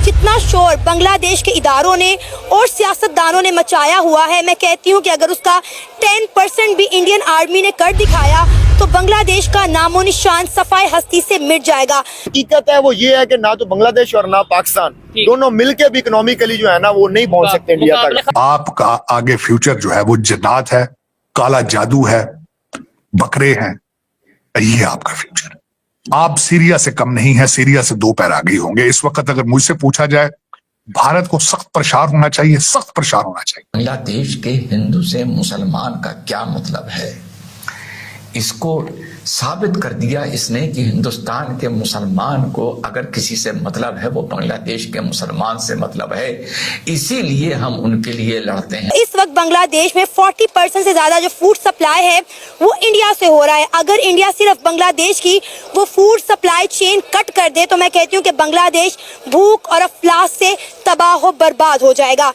जितना शोर बांग्लादेश के इदारों ने और सियासतदानों ने मचाया हुआ है, मैं कहती हूँ कि अगर उसका 10% भी इंडियन आर्मी ने कर दिखाया तो बांग्लादेश का नामो निशान सफाई हस्ती से मिट जाएगा। हकीकत है वो ये है कि ना तो बांग्लादेश और ना पाकिस्तान दोनों मिलके भी इकोनॉमिकली जो है ना वो नहीं पहुंच सकते इंडिया तक। आपका आगे फ्यूचर जो है वो जन्नत है, काला जादू है, बकरे हैं, ये आपका फ्यूचर। आप सीरिया से कम नहीं है, सीरिया से 2 पैर आगे होंगे। इस वक्त अगर मुझसे पूछा जाए, भारत को सख्त प्रचार होना चाहिए, सख्त प्रचार होना चाहिए। बांग्लादेश के हिंदू से मुसलमान का क्या मतलब है, इसको साबित कर दिया इसने कि हिंदुस्तान के मुसलमान को अगर किसी से मतलब है वो बांग्लादेश के मुसलमान से मतलब है, इसीलिए हम उनके लिए लड़ते हैं। इस वक्त बांग्लादेश में 40% से ज्यादा जो फूड सप्लाई है वो इंडिया से हो रहा है। अगर इंडिया सिर्फ बांग्लादेश की वो फूड सप्लाई चेन कट कर दे तो मैं कहती हूँ कि बांग्लादेश भूख और अफलास से तबाह बर्बाद हो जाएगा।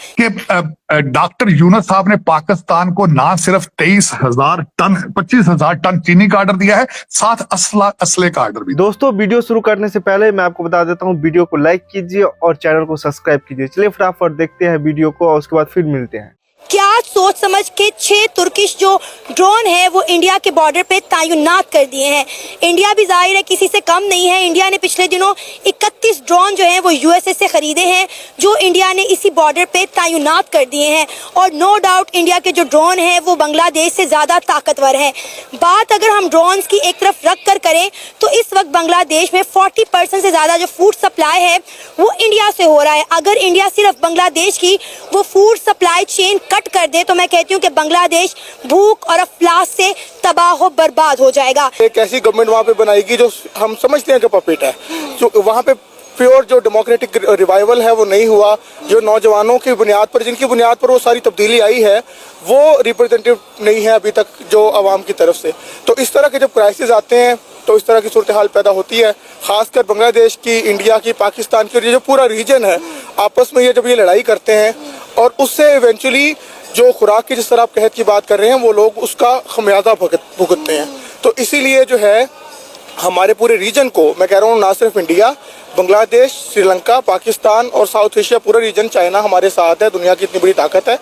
डॉक्टर यूनुस साहब ने पाकिस्तान को ना सिर्फ 23,000 टन 25,000 टन चीनी का ऑर्डर दिया है, साथ असले का ऑर्डर भी। दोस्तों वीडियो शुरू करने से पहले मैं आपको बता देता हूँ, वीडियो को लाइक कीजिए और चैनल को सब्सक्राइब कीजिए। चलिए फटाफट देखते हैं वीडियो को और उसके बाद फिर मिलते हैं। क्या सोच समझ के 6 तुर्किश जो ड्रोन है वो इंडिया के बॉर्डर पे तैनात कर दिए हैं। इंडिया भी जाहिर है किसी से कम नहीं है। इंडिया ने पिछले दिनों 31 ड्रोन जो हैं वो यूएसए से खरीदे हैं, जो इंडिया ने इसी बॉर्डर पे तैनात कर दिए हैं। और नो डाउट इंडिया के जो ड्रोन है वो बांग्लादेश से ज्यादा ताकतवर है। बात अगर हम ड्रोन की एक तरफ रख कर करें तो इस वक्त बांग्लादेश में 40% से ज्यादा जो फूड सप्लाई है वो इंडिया से हो रहा है। अगर इंडिया सिर्फ बांग्लादेश की वो फूड सप्लाई चेन कट कर दे तो मैं कहती हूँ कि बांग्लादेश भूख और अफलास से तबाह बर्बाद हो जाएगा। एक ऐसी गवर्नमेंट वहाँ पे बनाएगी जो हम समझते हैं कि पपेट है, जो वहाँ पे प्योर जो डेमोक्रेटिक रिवाइवल है वो नहीं हुआ। जो नौजवानों की बुनियाद पर, जिनकी बुनियाद पर वो सारी तब्दीली आई है, वो रिप्रेजेंटेटिव नहीं है अभी तक जो आवाम की तरफ से। तो इस तरह के जब क्राइसिस आते हैं तो इस तरह की सूरत हाल पैदा होती है। खासकर बांग्लादेश की, इंडिया की, पाकिस्तान की और ये जो पूरा रीजन है आपस में ये जब ये लड़ाई करते हैं और उससे इवेंचुअली जो खुराक की जिस तरह आप कहत की बात कर रहे हैं वो लोग उसका खमियाजा भुगतते हैं। तो इसीलिए जो है हमारे पूरे रीजन को, मैं कह रहा हूँ ना सिर्फ इंडिया, बांग्लादेश, श्रीलंका, पाकिस्तान और साउथ एशिया, पूरा रीजन, चाइना हमारे साथ है। दुनिया की इतनी बड़ी ताकत है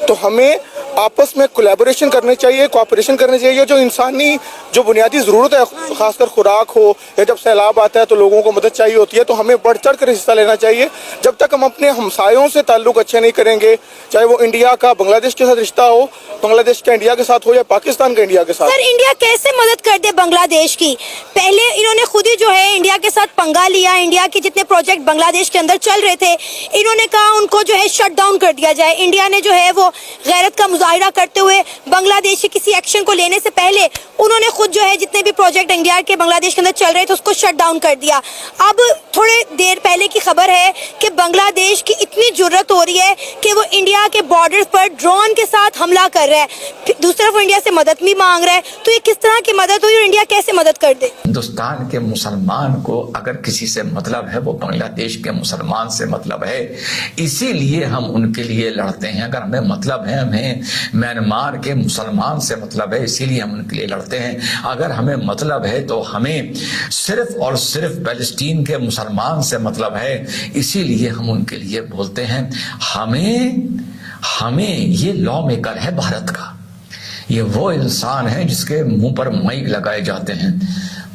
तो हमें आपस में कोलैबोरेशन करनी चाहिए, कोऑपरेशन करनी चाहिए। जो इंसानी जो बुनियादी ज़रूरत है, खासकर खुराक हो या जब सैलाब आता है तो लोगों को मदद चाहिए होती है, तो हमें बढ़ चढ़ कर हिस्सा लेना चाहिए। जब तक हम अपने हमसायों से ताल्लुक अच्छे नहीं करेंगे, चाहे वो इंडिया का बांग्लादेश के साथ रिश्ता हो, बांग्लादेश का इंडिया के साथ हो या पाकिस्तान का इंडिया के साथ। सर इंडिया कैसे मदद कर दे बांग्लादेश की? पहले इन्होंने खुद ही जो है इंडिया के साथ पंगा लिया। इंडिया के जितने प्रोजेक्ट बांग्लादेश के अंदर चल रहे थे इन्होंने कहा उनको जो है शट डाउन कर दिया जाए। इंडिया ने जो है वो गैरत का मुजाहिरा करते हुए बांग्लादेश के किसी एक्शन को लेने से पहले उन्होंने खुद जो है जितने भी प्रोजेक्ट इंडिया के बांग्लादेश के अंदर चल रहे थे उसको शट डाउन कर दिया। अब थोड़े देर पहले की खबर है कि बांग्लादेश की इतनी जुर्रत हो रही है कि वो इंडिया के बॉर्डर पर ड्रोन के साथ हमला कर रहा है, दूसरी तरफ इंडिया से मदद भी मांग रहा है। तो ये किस तरह की मदद हुई और इंडिया कैसे मदद कर दे? हिंदुस्तान के मुसलमान को अगर किसी से मतलब है वो बांग्लादेश के मुसलमान से मतलब है, इसीलिए हम उनके लिए लड़ते हैं। अगर हमें मतलब है, हमें म्यांमार के मुसलमान से मतलब है, इसीलिए हम उनके लिए लड़ते हैं। अगर हमें मतलब है तो हमें सिर्फ और सिर्फ पैलेस्टीन के मुसलमान से मतलब है, इसीलिए हम उनके लिए बोलते हैं। हमें ये लॉ मेकर है भारत का, ये वो इंसान है जिसके मुंह पर माइक लगाए जाते हैं।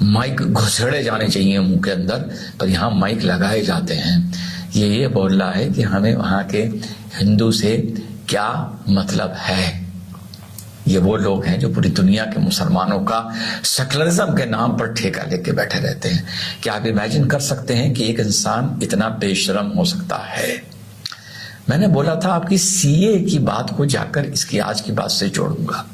माइक घुसेड़े जाने चाहिए मुंह के अंदर, पर यहाँ माइक लगाए जाते हैं। ये बोल रहा है कि हमें वहाँ के हिंदू से क्या मतलब है। ये वो लोग हैं जो पूरी दुनिया के मुसलमानों का सेकुलरिज्म के नाम पर ठेका लेके बैठे रहते हैं। क्या आप इमेजिन कर सकते हैं कि एक इंसान इतना बेशरम हो सकता है? मैंने बोला था आपकी सीए की बात को जाकर इसकी आज की बात से जोड़ूंगा।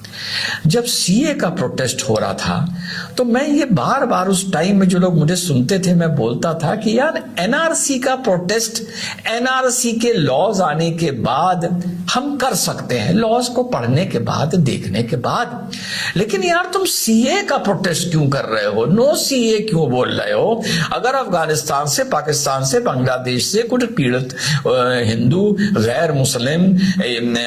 जब सीए का प्रोटेस्ट हो रहा था तो मैं ये बार बार उस टाइम में जो लोग मुझे सुनते थे मैं बोलता था कि यार एनआरसी का प्रोटेस्ट एनआरसी के लॉज आने के बाद हम कर सकते हैं, लॉज को पढ़ने के बाद, देखने के बाद। लेकिन यार तुम सीए का प्रोटेस्ट क्यों कर रहे हो? नो सीए क्यों बोल रहे हो? अगर अफगानिस्तान से, पाकिस्तान से, बांग्लादेश से कुछ पीड़ित हिंदू, गैर मुस्लिम,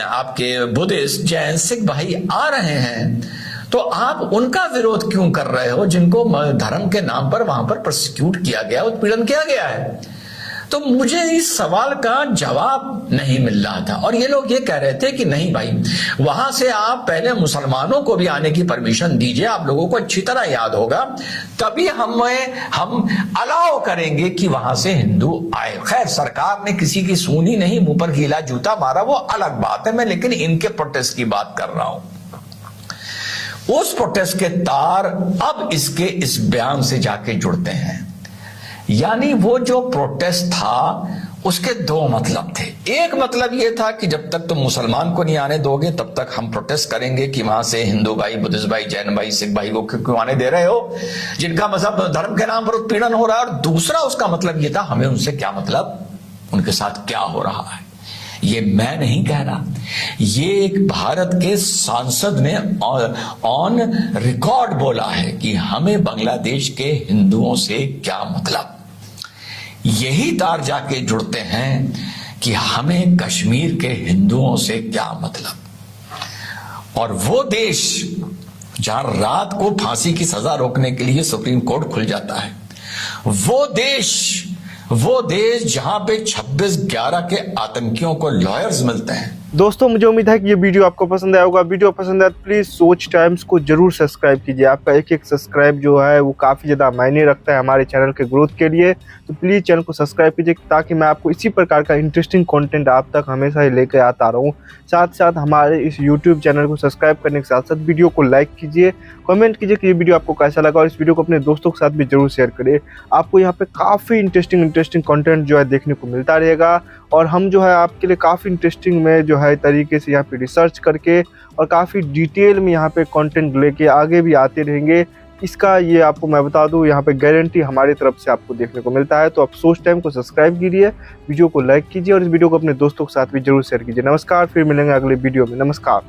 आपके बुद्धिस्ट, जैन, सिख भाई आ रहे हैं तो आप उनका विरोध क्यों कर रहे हो, जिनको धर्म के नाम पर वहां पर प्रोसिक्यूट किया गया, उत्पीड़न किया गया है? तो मुझे इस सवाल का जवाब नहीं मिल रहा था। और ये लोग ये कह रहे थे कि नहीं भाई, वहां से आप पहले मुसलमानों को भी आने की परमिशन दीजिए, आप लोगों को अच्छी तरह याद होगा, तभी हम अलाउ करेंगे कि वहां से हिंदू आए। खैर, सरकार ने किसी की सुनी नहीं, मुंह पर गीला जूता मारा, वो अलग बात है। मैं लेकिन इनके प्रोटेस्ट की बात कर रहा हूं। उस प्रोटेस्ट के तार अब इसके इस बयान से जाके जुड़ते हैं। यानी वो जो प्रोटेस्ट था उसके दो मतलब थे। एक मतलब ये था कि जब तक तुम मुसलमान को नहीं आने दोगे तब तक हम प्रोटेस्ट करेंगे कि वहां से हिंदू भाई, बुद्धिस्ट भाई, जैन भाई, सिख भाई को क्यों आने दे रहे हो, जिनका मजहब धर्म के नाम पर उत्पीड़न हो रहा है। और दूसरा उसका मतलब ये था, हमें उनसे क्या मतलब, उनके साथ क्या हो रहा है। ये मैं नहीं कह रहा, ये एक भारत के सांसद ने ऑन रिकॉर्ड बोला है कि हमें बांग्लादेश के हिंदुओं से क्या मतलब। यही तार जाके जुड़ते हैं कि हमें कश्मीर के हिंदुओं से क्या मतलब। और वो देश जहां रात को फांसी की सजा रोकने के लिए सुप्रीम कोर्ट खुल जाता है, वो देश जहां पे 26/11 के आतंकियों को लॉयर्स मिलते हैं। दोस्तों, मुझे उम्मीद है कि ये वीडियो आपको पसंद आया होगा। वीडियो पसंद आया तो प्लीज़ सोच टाइम्स को जरूर सब्सक्राइब कीजिए। आपका एक एक सब्सक्राइब जो है वो काफ़ी ज़्यादा मायने रखता है हमारे चैनल के ग्रोथ के लिए। तो प्लीज़ चैनल को सब्सक्राइब कीजिए ताकि मैं आपको इसी प्रकार का इंटरेस्टिंग कंटेंट आप तक हमेशा ही लेकर आता रहूँ। साथ साथ हमारे इस यूट्यूब चैनल को सब्सक्राइब करने के साथ साथ वीडियो को लाइक कीजिए, कमेंट कीजिए कि ये वीडियो आपको कैसा लगा, और इस वीडियो को अपने दोस्तों के साथ भी जरूर शेयर करिए। आपको यहाँ पे काफ़ी इंटरेस्टिंग कंटेंट जो है देखने को मिलता रहेगा। और हम जो है आपके लिए काफ़ी इंटरेस्टिंग में जो है तरीके से यहाँ पे रिसर्च करके और काफ़ी डिटेल में यहाँ पे कंटेंट लेके आगे भी आते रहेंगे। इसका ये आपको मैं बता दूँ, यहाँ पे गारंटी हमारी तरफ से आपको देखने को मिलता है। तो आप सोच टाइम को सब्सक्राइब कीजिए, वीडियो को लाइक कीजिए और इस वीडियो को अपने दोस्तों के साथ भी जरूर शेयर कीजिए। नमस्कार, फिर मिलेंगे अगले वीडियो में। नमस्कार।